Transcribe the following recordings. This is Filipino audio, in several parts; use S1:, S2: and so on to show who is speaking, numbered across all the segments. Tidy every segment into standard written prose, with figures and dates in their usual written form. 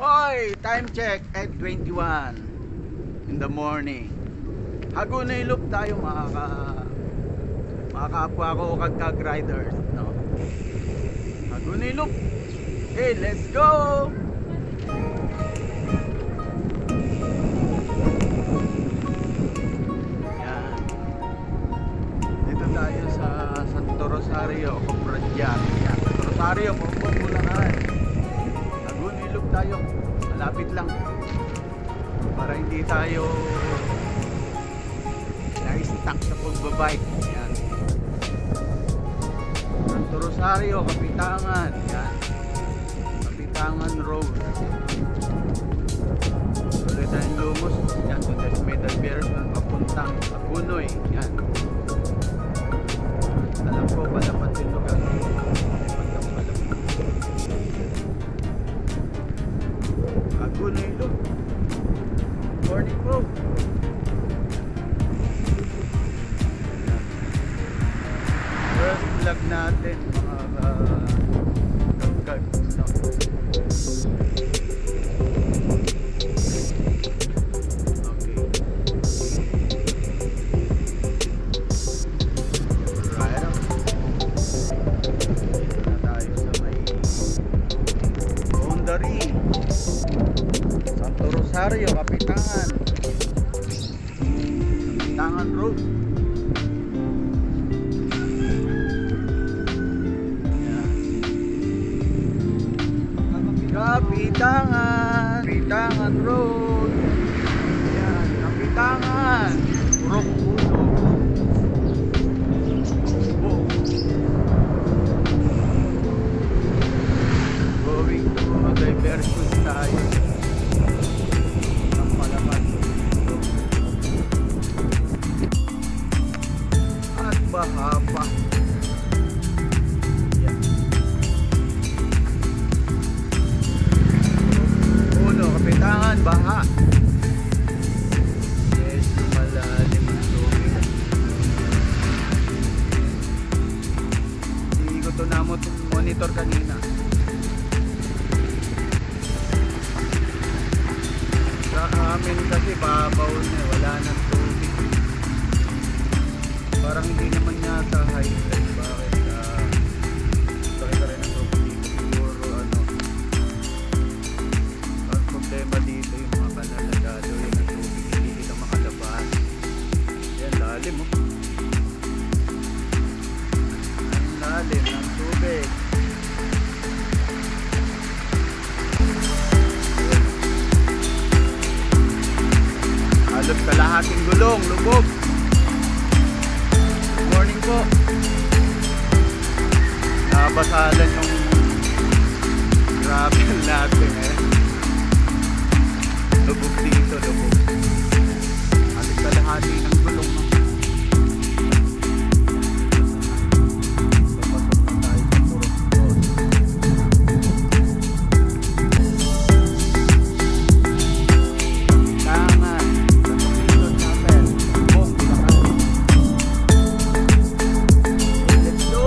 S1: Hoy, time check at 21 in the morning. Hagunay loop tayo mga kapwa ko kagkag riders, no? Hagunay loop. Hey, let's go. Yan. Dito tayo sa Santo Rosario, Compradyan. Yan, Santo Rosario, Bulacan. Hagunay loop tayo. Malapit lang. Para hindi tayo na-stuck sa pagbabike. Yan. Santo Rosario, Kapitangan. Yan. Kapitangan Road. Tuloy tayong lumos. Yan. Doon sa Metal Bears papuntang Punoy. Yan. Alam ko, palapat din lugar. Hagunay loop. Morning po. First vlog natin mga kagkag, no? Okay. Right up. Dito na tayo sa may boundary. Santo Rosario, Kapitangan. Kapitangan Road. Kapitangan Road. Yan, Kapitangan. Purok Puno. Oh. Going to diversion tayo. Ang Palapan. At baha pa. Kapitangan, baha. Yes, malalim ang tubig. Hindi ko ito monitor kanina. Sa amin kasi babaw na, wala nang tubig. Parang hindi naman yata high tide. Bakit? Bakit rin ang tubig dito? Siguro problema dito yung mga kanalagado yung tubig, hindi kita makalabas. Yan, lalim oh. Ang lalim ng tubig. Halos kalahating gulong, lubog. Good morning po. Nabasalan yung gravel natin eh. Lubog dito, lubog. Halos kalahati ng gulong no? Papasok na tayo sa Purok Road. Kapitangan. Sa Purok natin. Bong, Bulacan. Let's go!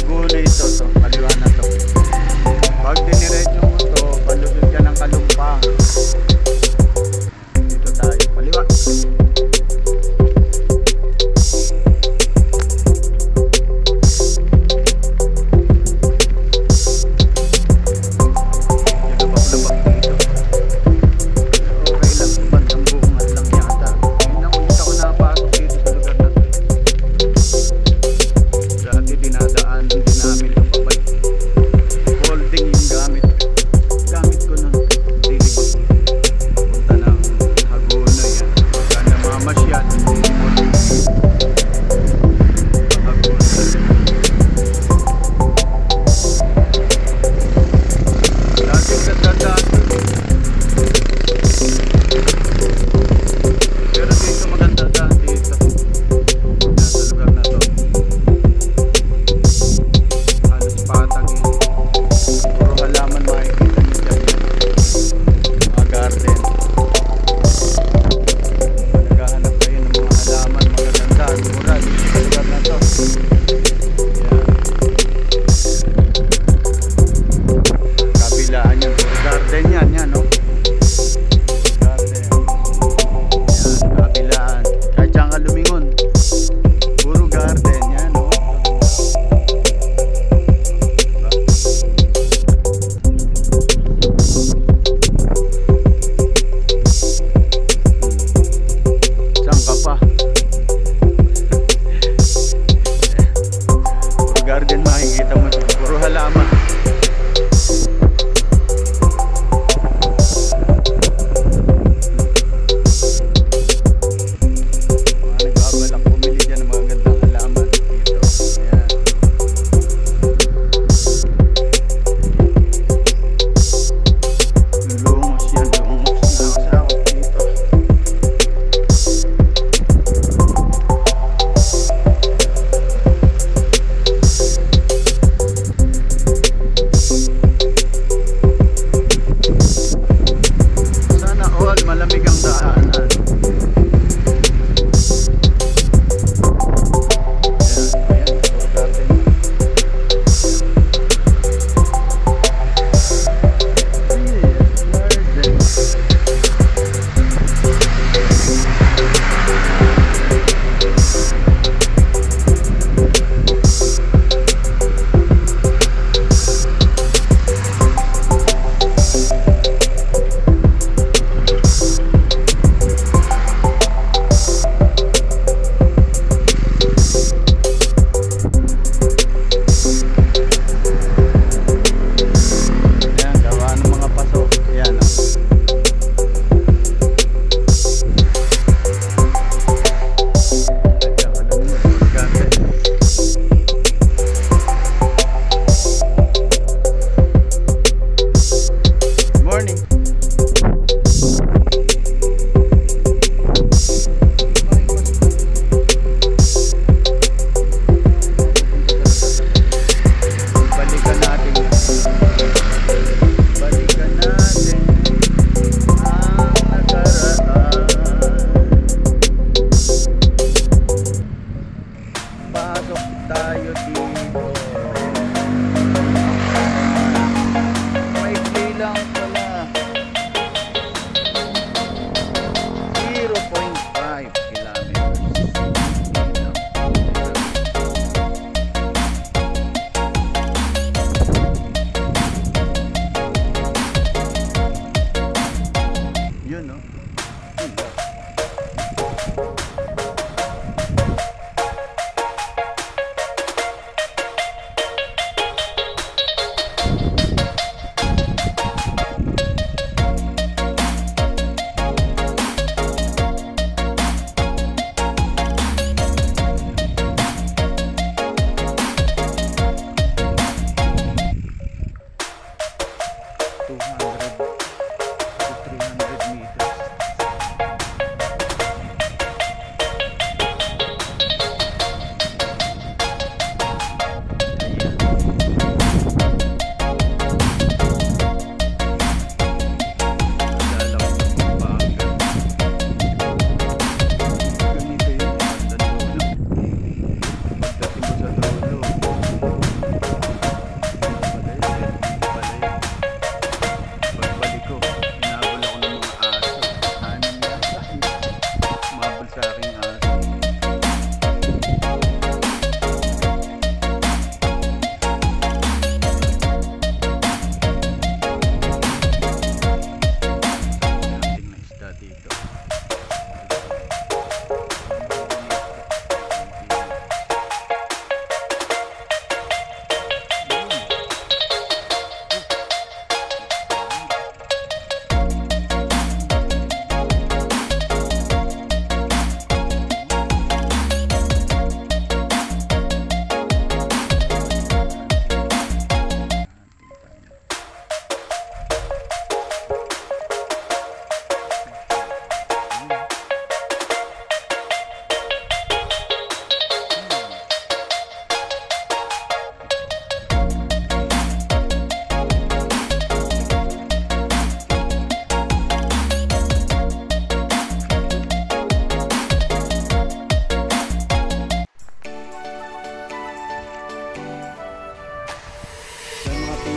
S1: Laguna ito to, kaliwa na to. Pag diniretso mo to, palusot ka ng Kalumpang. Dito tayo, kaliwa. Dinadaan din namin ito pabalik.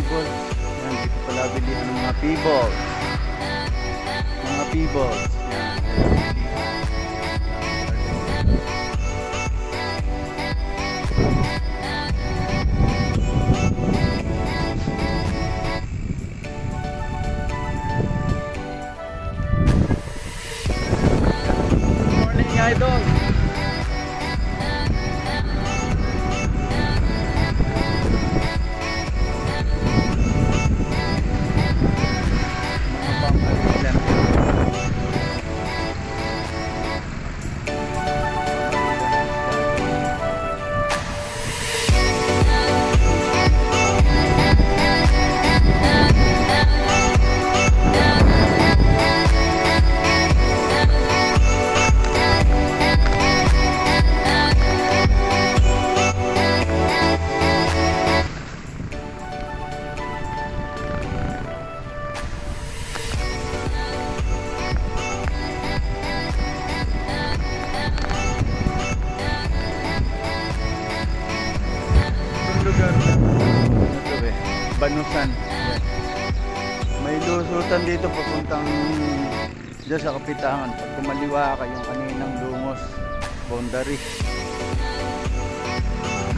S1: people. Yan, dito pala bilihan ng mga people. Mga people. Yan. Good morning, idol. Lugar na ito Banusan. May lusutan dito papuntang dyan sa Kapitangan. Pag kumaliwa ka yung kaninang Lungos boundary,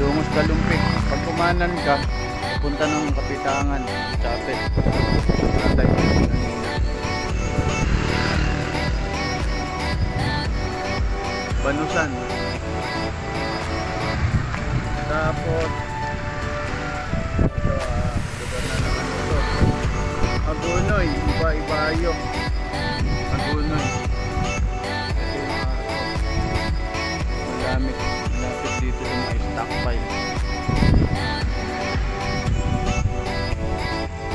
S1: Lungos Kalumpik. Pag kumanan ka papunta ng Kapitangan Chapel. Natay Banusan. Tapos lugar na naman ito, Agunoy, Iba-Ibayo. Agunoy. Ito yung malapit dito yung mga stockpile.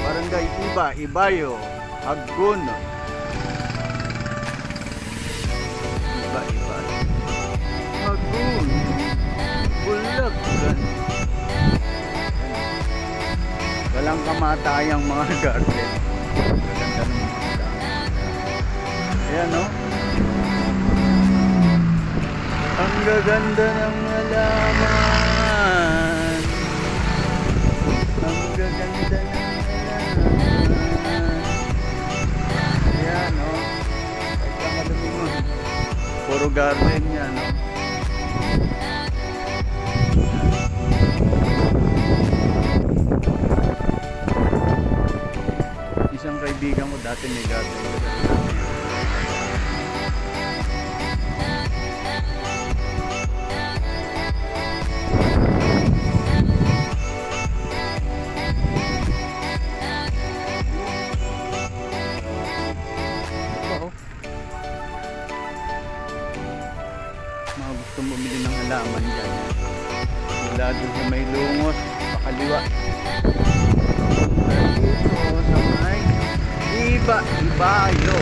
S1: Barangay Iba-Ibayo, Agunoy. Iba-Ibayo, Agunoy, Bulacan. Walang kamatayang mga garden. Maganda ng mga dami. Ayan, no? Ang gaganda ng halaman. Ang gaganda ng halaman. Ayan, no? Kahit ka malumingon. Puro garden yan, no? Isang kaibigan ko dati may garden. Mga gustong bumili ng halaman dyan. Mula doon sa may Lungos, pakaliwa. Dito sa may Iba-Ibayo.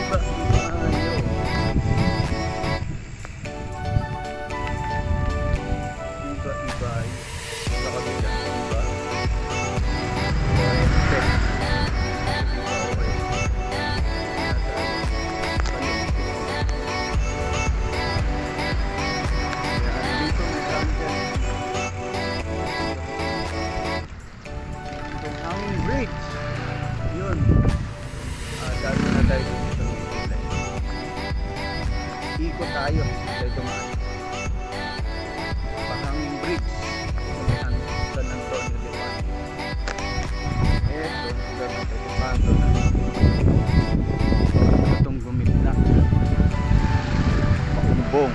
S1: Iba-Ibayo. Iba-Ibayo. Sa kabila, diba? Oeste. Yun. Dami na tayo dito sa Maynilay. Ikot tayo. Tayo dumaan. Pahanging bridge. Sa San Antonio de Paz. Eto. Lugar na tayo. Kanto na. Itong gumitna. Paumbong.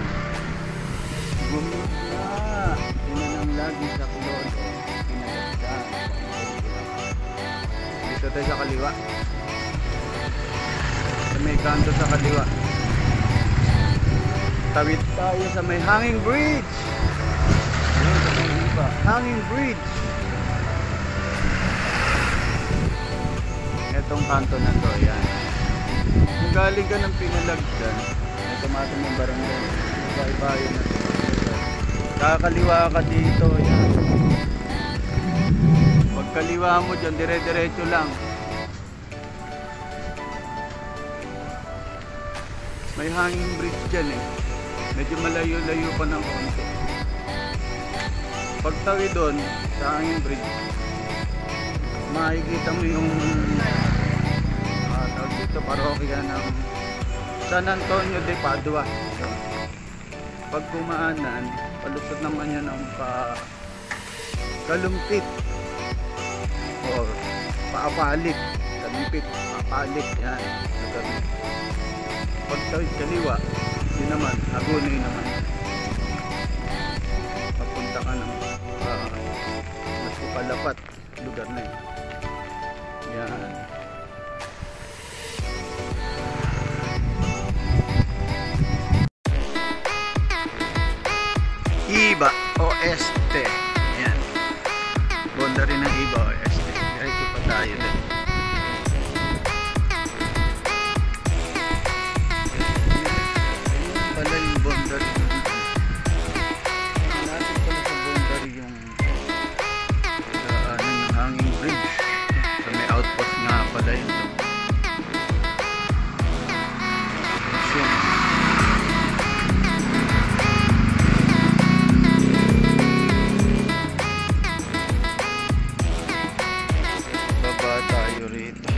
S1: Gumitna. Pinanang lagi sa Klolo. Pinagagdaan. Dito tayo sa kaliwa. Sa may kanto sa kaliwa. Tawid tayo sa may hanging bridge. Ayan, sa may iba. Hanging bridge. Itong kanto na to. Ayan. Kung galing ka ng Pinalagdan, ay tumatong yung barangay. Iba-Ibayo na to. Kakaliwa ka dito. Ayan. Pagkaliwa mo dyan, dire-diretso lang. May hanging bridge dyan eh. Medyo malayo-layo pa ng konti. Pagtawid doon sa hanging bridge, makikita mo yung tawag dito, parokya ng San Antonio de Padua. So, pag kumaanan, palusot naman yan ng kalumpit or paapalit. Kalumpit, paapalit, yan. Pagtawid kaliwa, yun naman, Hagonoy naman. Papunta ka ng mas kupalapat lugar na yun. Yan. Iba Oeste. Yan. Bonda rin ng Iba Oeste. Diretso pa tayo din. Yan pala yung bonda rin. Natin pala sa bonda rin yung yung hanging bridge. So may outpost nga pala yun. Tayo rito.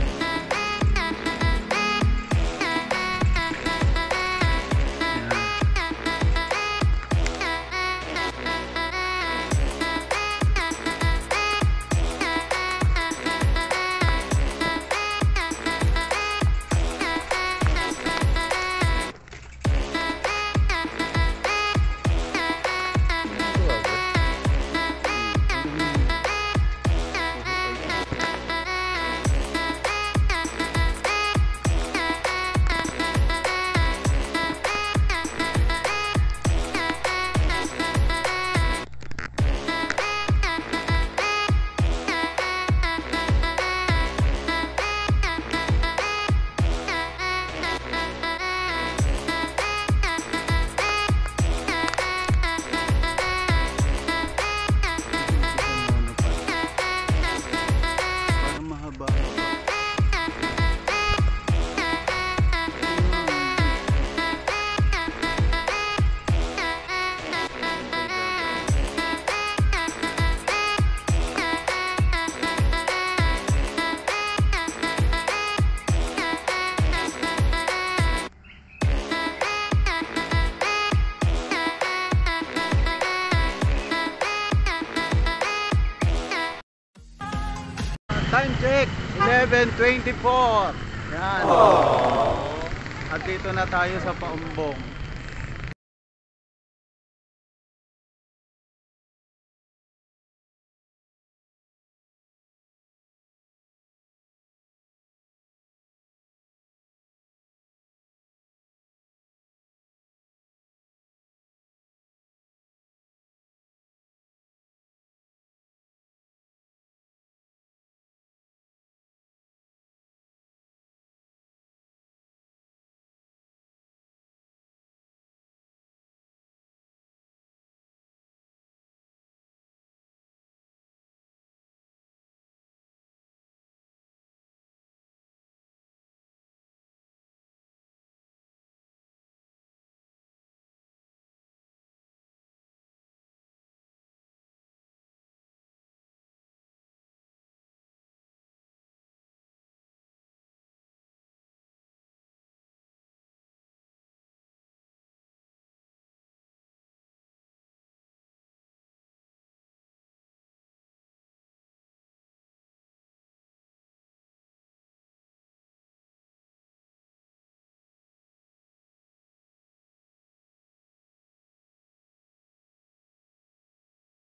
S1: Time check, 11:24. Yan. At dito na tayo sa Paumbong.